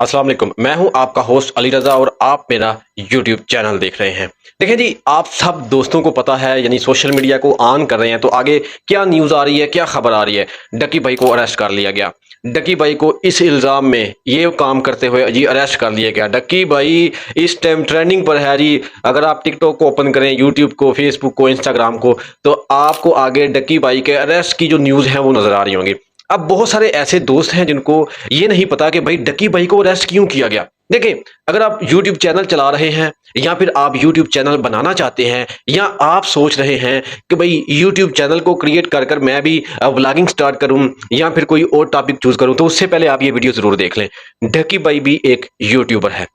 अस्सलाम वालेकुम। मैं हूं आपका होस्ट अली रज़ा और आप मेरा यूट्यूब चैनल देख रहे हैं। देखें जी, आप सब दोस्तों को पता है यानी सोशल मीडिया को ऑन कर रहे हैं तो आगे क्या न्यूज़ आ रही है, क्या खबर आ रही है। डकी भाई को अरेस्ट कर लिया गया। डकी भाई को इस इल्ज़ाम में ये काम करते हुए जी अरेस्ट कर लिया गया। डकी भाई इस टाइम ट्रेंडिंग पर है जी। अगर आप टिकटॉक को ओपन करें, यूट्यूब को, फेसबुक को, इंस्टाग्राम को, तो आपको आगे डकी भाई के अरेस्ट की जो न्यूज़ है वो नज़र आ रही होंगी। अब बहुत सारे ऐसे दोस्त हैं जिनको ये नहीं पता कि भाई डकी भाई को अरेस्ट क्यों किया गया। देखिए, अगर आप यूट्यूब चैनल चला रहे हैं या फिर आप यूट्यूब चैनल बनाना चाहते हैं या आप सोच रहे हैं कि भाई यूट्यूब चैनल को क्रिएट कर कर मैं भी व्लॉगिंग स्टार्ट करूं या फिर कोई और टॉपिक चूज करूं, तो उससे पहले आप ये वीडियो जरूर देख लें। डकी भाई भी एक यूट्यूबर है।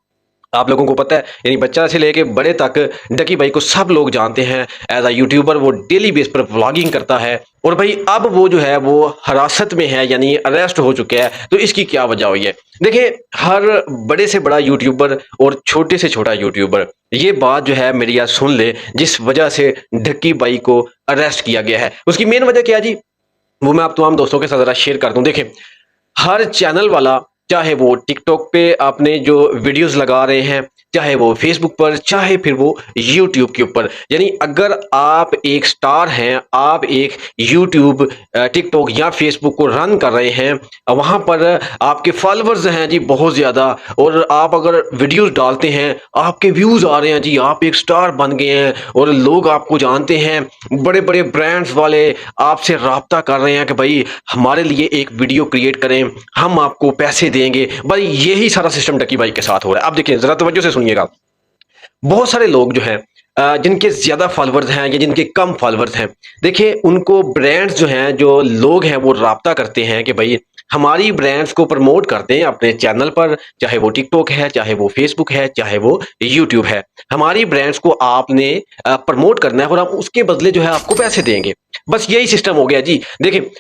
आप लोगों को पता है, यानी बच्चा से लेके बड़े तक डकी भाई को सब लोग जानते हैं एज अ यूट्यूबर। वो डेली बेस पर व्लॉगिंग करता है और भाई अब वो जो है वो हिरासत में है यानी अरेस्ट हो चुका है। तो इसकी क्या वजह हुई है? देखिए, हर बड़े से बड़ा यूट्यूबर और छोटे से छोटा यूट्यूबर ये बात जो है मेरी आज सुन ले, जिस वजह से डकी भाई को अरेस्ट किया गया है उसकी मेन वजह क्या है जी, वो मैं आप तमाम दोस्तों के साथ जरा शेयर कर दूं। देखें, हर चैनल वाला, चाहे वो टिकटॉक पे अपने जो वीडियोस लगा रहे हैं, चाहे वो फेसबुक पर, चाहे फिर वो यूट्यूब के ऊपर, यानी अगर आप एक स्टार हैं, आप एक यूट्यूब, टिकटॉक या फेसबुक को रन कर रहे हैं, वहां पर आपके फॉलोअर्स हैं जी बहुत ज़्यादा, और आप अगर वीडियोस डालते हैं आपके व्यूज़ आ रहे हैं जी, आप एक स्टार बन गए हैं और लोग आपको जानते हैं, बड़े बड़े ब्रांड्स वाले आपसे राब्ता कर रहे हैं कि भाई हमारे लिए एक वीडियो क्रिएट करें, हम आपको पैसे देंगे। भाई यही सारा सिस्टम डकी भाई के साथ हो रहा है। अब देखिए, जरा तवज्जो से सुनिएगा। बहुत सारे लोग जो हैं, जिनके ज्यादा फॉलोअर्स हैं या जिनके कम फॉलोअर्स हैं, देखिए उनको ब्रांड्स जो हैं, जो लोग हैं, वो राब्ता करते हैं कि भाई हमारी ब्रांड्स को प्रमोट करते हैं अपने चैनल पर, चाहे वो टिकटॉक है, चाहे वो फेसबुक है, चाहे वो यूट्यूब है। हमारी ब्रांड्स को आपने प्रमोट करना है और हम उसके बदले जो है आपको पैसे देंगे। बस यही सिस्टम हो गया जी। देखिए,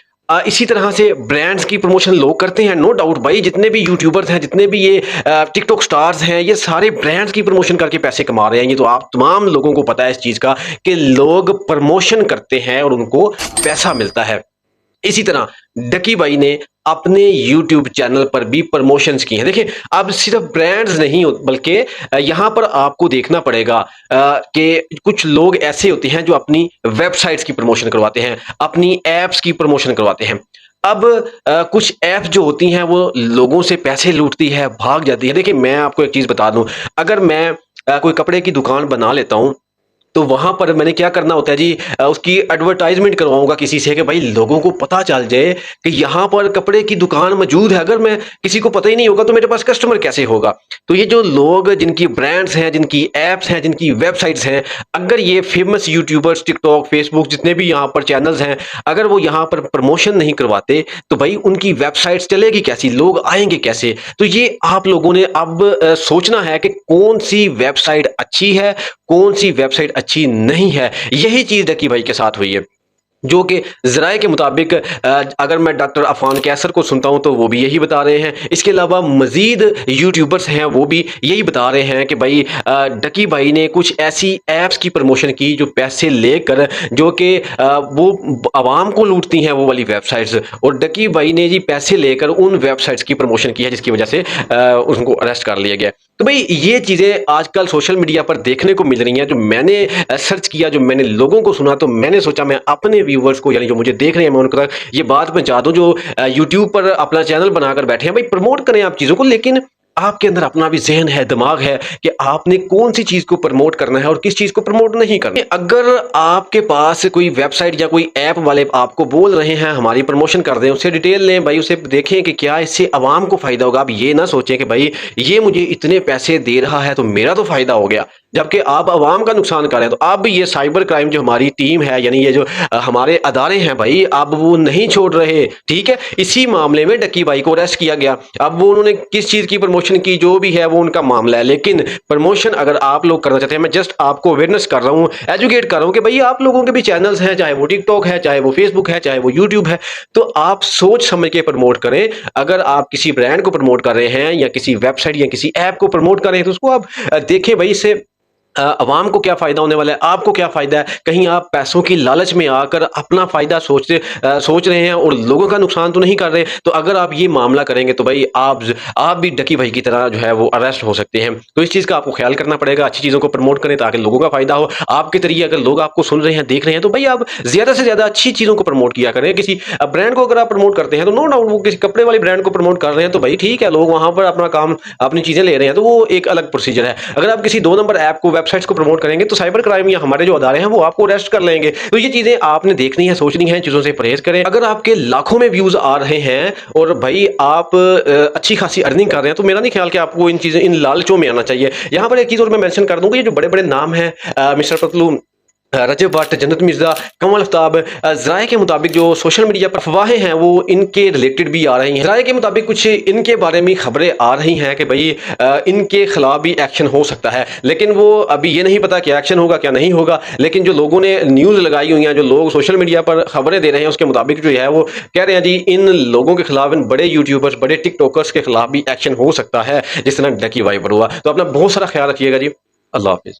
इसी तरह से ब्रांड्स की प्रमोशन लोग करते हैं, नो डाउट भाई। जितने भी यूट्यूबर्स हैं, जितने भी ये टिकटॉक स्टार्स हैं, ये सारे ब्रांड्स की प्रमोशन करके पैसे कमा रहे हैं। ये तो आप तमाम लोगों को पता है इस चीज़ का कि लोग प्रमोशन करते हैं और उनको पैसा मिलता है। इसी तरह डकी भाई ने अपने YouTube चैनल पर भी प्रमोशंस की हैं। देखिए, अब सिर्फ ब्रांड्स नहीं बल्कि यहाँ पर आपको देखना पड़ेगा कि कुछ लोग ऐसे होते हैं जो अपनी वेबसाइट्स की प्रमोशन करवाते हैं, अपनी ऐप्स की प्रमोशन करवाते हैं। अब कुछ ऐप्स जो होती हैं वो लोगों से पैसे लूटती है, भाग जाती है। देखिए, मैं आपको एक चीज़ बता दूं, अगर मैं कोई कपड़े की दुकान बना लेता हूं, तो वहां पर मैंने क्या करना होता है जी, उसकी एडवर्टाइजमेंट करवाऊंगा किसी से कि भाई लोगों को पता चल जाए कि यहाँ पर कपड़े की दुकान मौजूद है। अगर मैं किसी को पता ही नहीं होगा तो मेरे पास कस्टमर कैसे होगा? तो ये जो लोग जिनकी ब्रांड्स हैं, जिनकी एप्स हैं, जिनकी वेबसाइट्स हैं, अगर ये फेमस यूट्यूबर्स, टिकटॉक, फेसबुक, जितने भी यहाँ पर चैनल्स हैं, अगर वो यहाँ पर प्रमोशन नहीं करवाते तो भाई उनकी वेबसाइट्स चलेगी कैसी, लोग आएंगे कैसे? तो ये आप लोगों ने अब सोचना है कि कौन सी वेबसाइट अच्छी है, कौन सी वेबसाइट अच्छी नहीं है। यही चीज डकी भाई के साथ हुई है, जो कि ज़राए के मुताबिक अगर मैं डॉक्टर अफान कैसर को सुनता हूं तो वो भी यही बता रहे हैं। इसके अलावा मजीद यूट्यूबर्स हैं, वो भी यही बता रहे हैं कि भाई डकी भाई ने कुछ ऐसी ऐप्स की प्रमोशन की जो पैसे लेकर, जो कि वो आवाम को लूटती हैं वो वाली वेबसाइट्स, और डकी भाई ने जी पैसे लेकर उन वेबसाइट्स की प्रमोशन की है, जिसकी वजह से उनको अरेस्ट कर लिया गया। तो भाई ये चीज़ें आजकल सोशल मीडिया पर देखने को मिल रही हैं। जो मैंने सर्च किया, जो मैंने लोगों को सुना, तो मैंने सोचा मैं अपने व्यूवर्स को, यानी जो मुझे देख रहे हैं, मैं उनको तक ये बात पहुंचा दूं। जो यूट्यूब पर अपना चैनल बनाकर बैठे हैं, भाई प्रमोट करें आप चीज़ों को, लेकिन आपके अंदर अपना भी ज़हन है, दिमाग है कि आपने कौन सी चीज़ को प्रमोट करना है और किस चीज़ को प्रमोट नहीं करना। अगर आपके पास कोई वेबसाइट या कोई ऐप वाले आपको बोल रहे हैं हमारी प्रमोशन कर दें, उससे डिटेल लें भाई, उसे देखें कि क्या इससे आवाम को फ़ायदा होगा। आप ये ना सोचें कि भाई ये मुझे इतने पैसे दे रहा है तो मेरा तो फ़ायदा हो गया, जबकि आप आवाम का नुकसान कर रहे हैं। तो अब ये साइबर क्राइम जो हमारी टीम है, यानी ये जो हमारे अदारे हैं भाई, अब वो नहीं छोड़ रहे। ठीक है, इसी मामले में डकी भाई को अरेस्ट किया गया। अब वो उन्होंने किस चीज़ की प्रमोशन की, जो भी है वो उनका मामला है, लेकिन प्रमोशन अगर आप लोग करना चाहते हैं, मैं जस्ट आपको अवेयरनेस कर रहा हूँ, एजुकेट कर रहा हूँ कि भाई आप लोगों के भी चैनल्स हैं, चाहे वो टिकटॉक है, चाहे वो फेसबुक है, चाहे वो यूट्यूब है, तो आप सोच समझ के प्रमोट करें। अगर आप किसी ब्रांड को प्रमोट कर रहे हैं या किसी वेबसाइट या किसी ऐप को प्रमोट कर रहे हैं, तो उसको आप देखें भाई, इससे अवाम को क्या फ़ायदा होने वाला है, आपको क्या फ़ायदा है। कहीं आप पैसों की लालच में आकर अपना फ़ायदा सोच रहे हैं और लोगों का नुकसान तो नहीं कर रहे। तो अगर आप ये मामला करेंगे तो भाई आप भी डकी भाई की तरह जो है वो अरेस्ट हो सकते हैं। तो इस चीज़ का आपको ख्याल करना पड़ेगा, अच्छी चीज़ों को प्रमोट करें ताकि लोगों का फ़ायदा हो। आपके ज़रिए अगर लोग आपको सुन रहे हैं, देख रहे हैं, तो भाई आप ज़्यादा से ज़्यादा अच्छी चीज़ों को प्रमोट किया करें। किसी ब्रांड को अगर आप प्रमोट करते हैं तो नो डाउट, वो किसी कपड़े वाले ब्रांड को प्रमोट कर रहे हैं तो भाई ठीक है, लोग वहाँ पर अपना काम, अपनी चीज़ें ले रहे हैं, तो वो एक अलग प्रोसीजर है। अगर आप किसी 2 नंबर ऐप को, वेबसाइट्स को प्रमोट करेंगे तो साइबर क्राइम या हमारे जो अदारे हैं वो आपको अरेस्ट कर लेंगे। तो ये चीज़ें आपने देखनी है, सोचनी है, चीज़ों से परहेज़ करें। अगर आपके लाखों में व्यूज़ आ रहे हैं और भाई आप अच्छी खासी अर्निंग कर रहे हैं, तो मेरा नहीं ख्याल कि आपको इन लालचों में आना चाहिए। यहाँ पर एक चीज़ और मैं मेंशन कर दूँ कि ये जो बड़े-बड़े नाम हैं, मिस्टर पतलू, रजब भट्ट, जन्नत मिर्ज़ा, कमल आफ्ताब, ज़राए के मुताबिक जो सोशल मीडिया पर अफ़वाहें हैं वो इनके रिलेटेड भी आ रही हैं। ज़राए के मुताबिक कुछ इनके बारे में खबरें आ रही हैं कि भई इनके खिलाफ भी एक्शन हो सकता है। लेकिन वो अभी ये नहीं पता क्या एक्शन होगा, क्या नहीं होगा। लेकिन जो लोगों ने न्यूज़ लगाई हुई हैं, जो लोग सोशल मीडिया पर खबरें दे रहे हैं, उसके मुताबिक जो है वो कह रहे हैं जी इन लोगों के खिलाफ, इन बड़े यूट्यूबर्स, बड़े टिकटॉकर्स के खिलाफ भी एक्शन हो सकता है, जिस तरह डकी वाइपर हुआ। तो अपना बहुत सारा ख्याल रखिएगा जी। अल्लाह हाफ़िज़।